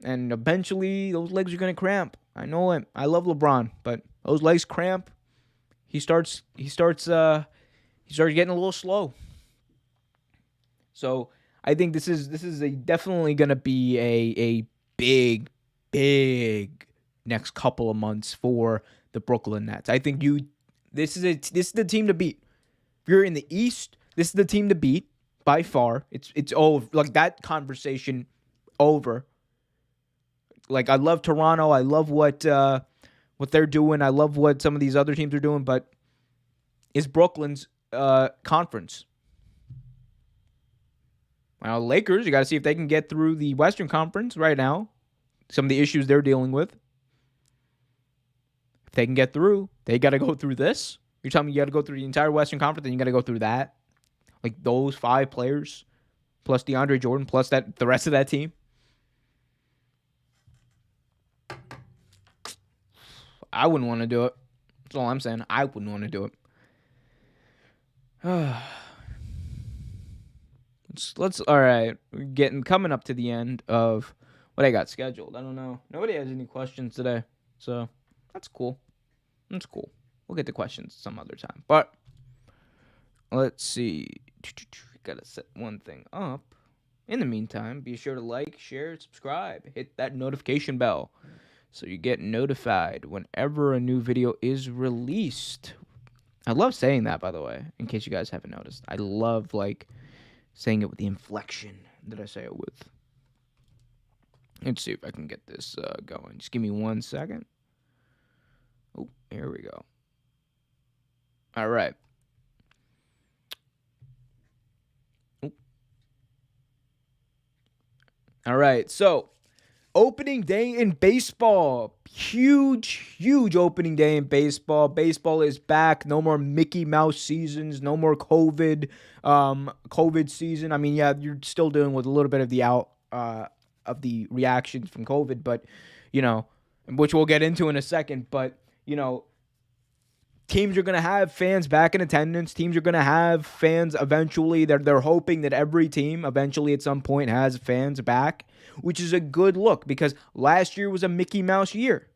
And eventually, those legs are going to cramp. I know it. I love LeBron, but those legs cramp. He starts getting a little slow. So I think this is definitely going to be a big next couple of months for the Brooklyn Nets. I think this is the team to beat. If you're in the East, this is the team to beat by far. It's over. Like that conversation over. Like I love Toronto. I love what they're doing. I love what some of these other teams are doing, but it's Brooklyn's conference. Now, Lakers, you got to see if they can get through the Western Conference right now. Some of the issues they're dealing with. If they can get through, they got to go through this. You're telling me you got to go through the entire Western Conference, then you got to go through that? Like those 5 players, plus DeAndre Jordan, plus the rest of that team? I wouldn't want to do it. That's all I'm saying. I wouldn't want to do it. Let's all right. We're coming up to the end of what I got scheduled. I don't know. Nobody has any questions today, so that's cool. We'll get to questions some other time. But let's see. Gotta set one thing up. In the meantime, be sure to like, share, subscribe, hit that notification bell, so you get notified whenever a new video is released. I love saying that, by the way, in case you guys haven't noticed. I love saying it with the inflection that I say it with. Let's see if I can get this going. Just give me 1 second. Oh, here we go. All right. Oh. All right, so Opening day in baseball. Huge opening day in baseball. Baseball is back. No more Mickey Mouse seasons. No more COVID season. I mean, yeah, you're still dealing with a little bit of the reactions from COVID, but, which we'll get into in a second. But, teams are going to have fans back in attendance. Teams are going to have fans eventually. They're hoping that every team eventually at some point has fans back, which is a good look because last year was a Mickey Mouse year.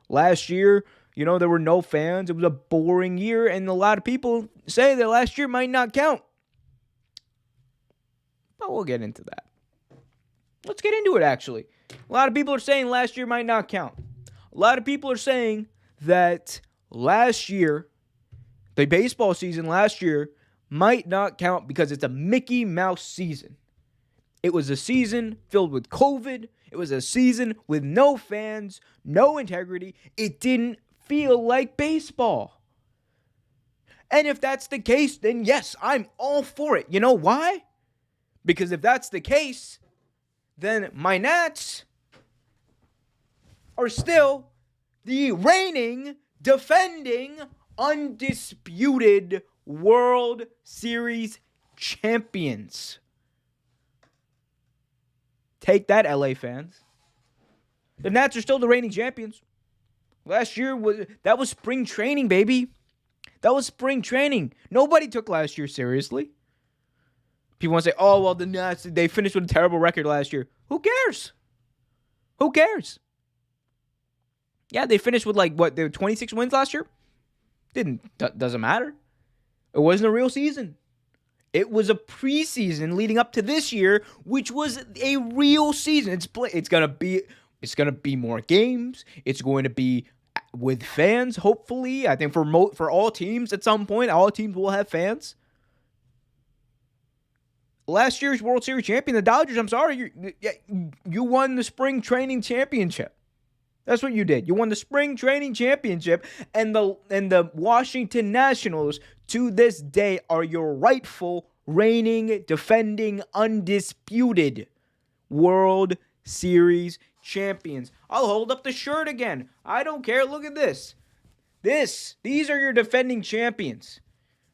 Last year, there were no fans. It was a boring year, and a lot of people say that last year might not count. But we'll get into that. Let's get into it, actually. A lot of people are saying last year might not count. A lot of people are saying that last year, the baseball season last year, might not count because it's a Mickey Mouse season. It was a season filled with COVID. It was a season with no fans, no integrity. It didn't feel like baseball. And if that's the case, then yes, I'm all for it. You know why? Because if that's the case, then my Nats are still the reigning, defending, undisputed World Series champions. Take that, LA fans. The Nats are still the reigning champions. Last year that was spring training, baby. That was spring training. Nobody took last year seriously. People want to say, oh, well, the Nats, they finished with a terrible record last year. Who cares? Who cares? Yeah, they finished with they were 26 wins last year? Doesn't matter. It wasn't a real season. It was a preseason leading up to this year, which was a real season. It's gonna be more games. It's going to be with fans. Hopefully, I think for all teams at some point, all teams will have fans. Last year's World Series champion, the Dodgers. I'm sorry, you won the spring training championship. That's what you did. You won the spring training championship, and the Washington Nationals to this day are your rightful, reigning, defending, undisputed World Series champions. I'll hold up the shirt again. I don't care. Look at this. These are your defending champions.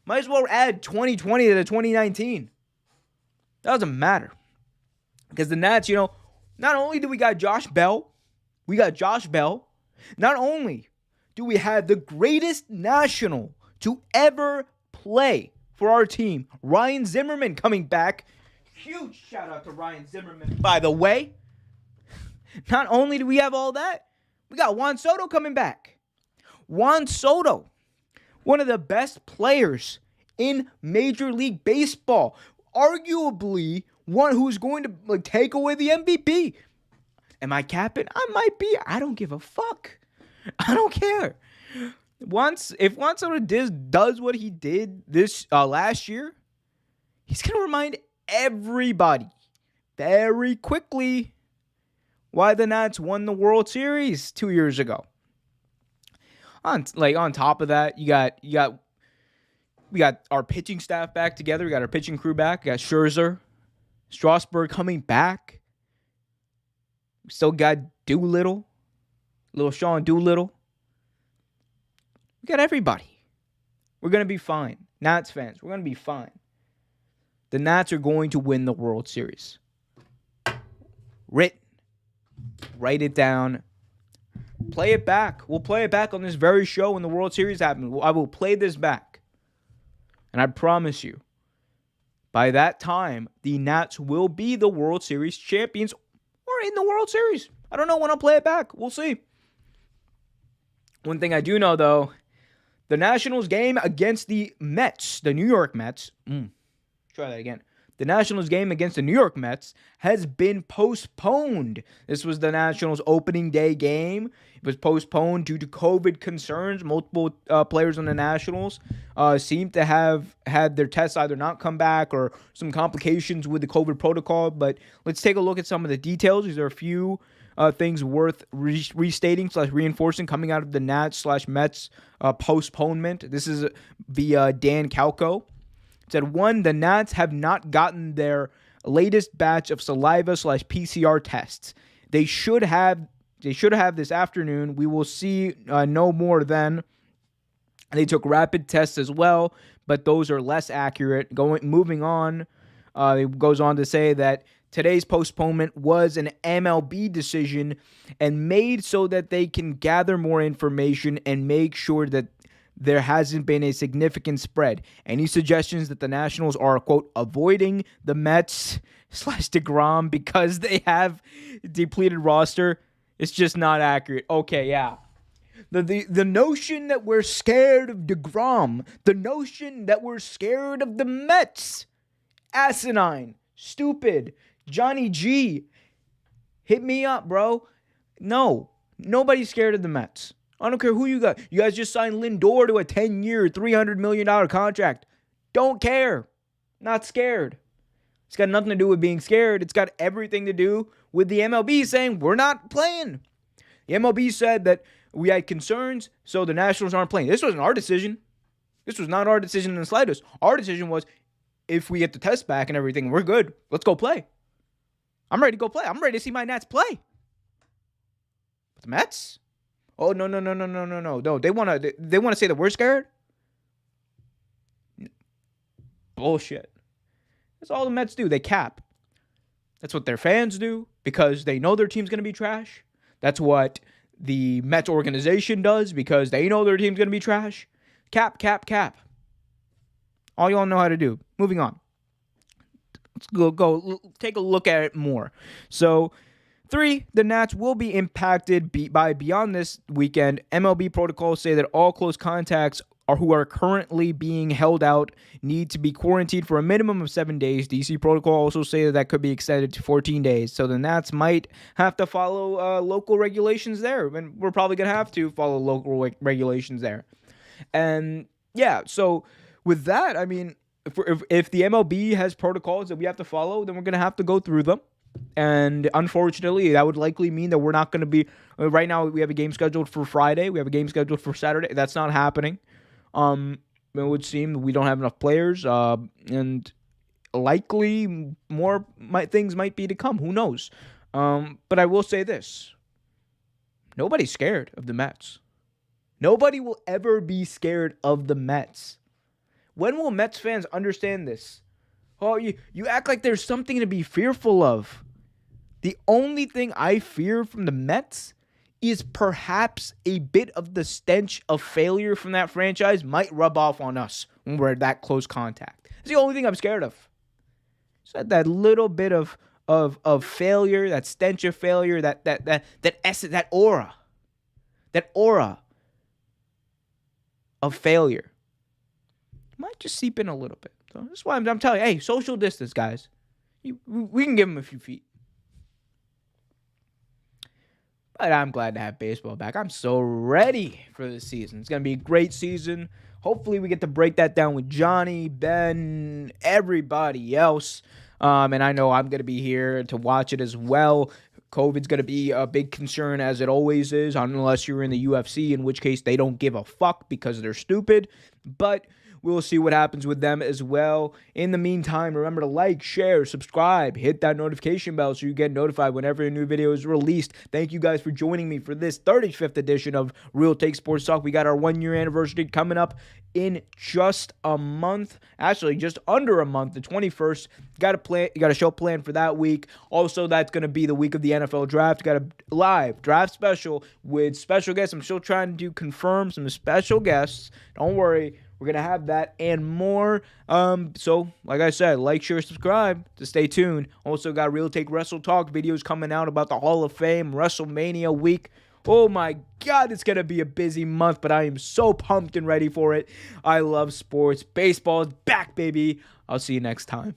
Might as well add 2020 to the 2019. Doesn't matter. Because the Nats, not only do we got Josh Bell, not only do we have the greatest national to ever play for our team, Ryan Zimmerman, coming back. Huge shout out to Ryan Zimmerman, by the way. Not only do we have all that, we got Juan Soto coming back. Juan Soto, one of the best players in Major League Baseball. Arguably one who's going to take away the MVP. Am I capping? I might be. I don't give a fuck. I don't care. If Juan Soto does what he did this last year, he's going to remind everybody very quickly why the Nats won the World Series 2 years ago. On top of that, we got our pitching staff back together. We got our pitching crew back. We got Scherzer, Strasburg coming back. We still got Doolittle, little Sean Doolittle. We got everybody. We're going to be fine. Nats fans, we're going to be fine. The Nats are going to win the World Series. Write it down. Play it back. We'll play it back on this very show when the World Series happens. I will play this back. And I promise you, by that time, the Nats will be the World Series champions or in the World Series. I don't know when I'll play it back. We'll see. One thing I do know, though, the Nationals game against the Mets, the New York Mets. Try that again. The Nationals game against the New York Mets has been postponed. This was the Nationals opening day game. It was postponed due to COVID concerns. Multiple players on the Nationals seem to have had their tests either not come back or some complications with the COVID protocol. But let's take a look at some of the details. These are a few things worth restating / reinforcing coming out of the Nats / Mets postponement. This is via Dan Calco. Said, 1, the Nats have not gotten their latest batch of saliva / PCR tests. They should have this afternoon. We will see no more then. They took rapid tests as well, but those are less accurate. Moving on, it goes on to say that today's postponement was an MLB decision and made so that they can gather more information and make sure that there hasn't been a significant spread. Any suggestions that the Nationals are, quote, avoiding the Mets / DeGrom because they have depleted roster, it's just not accurate. Okay, yeah. The notion that we're scared of DeGrom, the notion that we're scared of the Mets, asinine, stupid. Johnny G, hit me up, bro. No, nobody's scared of the Mets. I don't care who you got. You guys just signed Lindor to a 10-year, $300 million contract. Don't care. Not scared. It's got nothing to do with being scared. It's got everything to do with the MLB saying we're not playing. The MLB said that we had concerns, so the Nationals aren't playing. This wasn't our decision. This was not our decision in the slightest. Our decision was if we get the test back and everything, we're good. Let's go play. I'm ready to go play. I'm ready to see my Nats play. But the Mets? Oh, no. No, they want to say that we're scared? Bullshit. That's all the Mets do. They cap. That's what their fans do because they know their team's going to be trash. That's what the Mets organization does because they know their team's going to be trash. Cap. All y'all know how to do. Moving on. Let's go take a look at it more. So, 3, the Nats will be impacted by beyond this weekend. MLB protocols say that all close contacts who are currently being held out need to be quarantined for a minimum of 7 days. DC protocol also say that could be extended to 14 days. So the Nats might have to follow local regulations there. And we're probably going to have to follow local regulations there. And yeah, so with that, I mean, if the MLB has protocols that we have to follow, then we're going to have to go through them. And unfortunately, that would likely mean that we're not going to be... Right now, we have a game scheduled for Friday. We have a game scheduled for Saturday. That's not happening. It would seem we don't have enough players. And likely more things might be to come. Who knows? But I will say this. Nobody's scared of the Mets. Nobody will ever be scared of the Mets. When will Mets fans understand this? Oh, you act like there's something to be fearful of. The only thing I fear from the Mets is perhaps a bit of the stench of failure from that franchise might rub off on us when we're at that close contact. It's the only thing I'm scared of. So that little bit of failure, that stench of failure, that aura of failure might just seep in a little bit. So that's why I'm telling you, hey, social distance, guys. We can give them a few feet. But I'm glad to have baseball back. I'm so ready for this season. It's going to be a great season. Hopefully we get to break that down with Johnny, Ben, everybody else. And I know I'm going to be here to watch it as well. COVID's going to be a big concern as it always is, unless you're in the UFC, in which case they don't give a fuck because they're stupid. But we'll see what happens with them as well. In the meantime, remember to like, share, subscribe, hit that notification bell so you get notified whenever a new video is released. Thank you guys for joining me for this 35th edition of Real Take Sports Talk. We got our 1-year anniversary coming up in just a month. Actually, just under a month, the 21st. Got a show planned for that week. Also, that's going to be the week of the NFL draft. Got a live draft special with special guests. I'm still trying to confirm some special guests. Don't worry. We're going to have that and more. So, like I said, like, share, subscribe to stay tuned. Also got Real Take Wrestle Talk videos coming out about the Hall of Fame, WrestleMania week. Oh my God, it's going to be a busy month, but I am so pumped and ready for it. I love sports. Baseball is back, baby. I'll see you next time.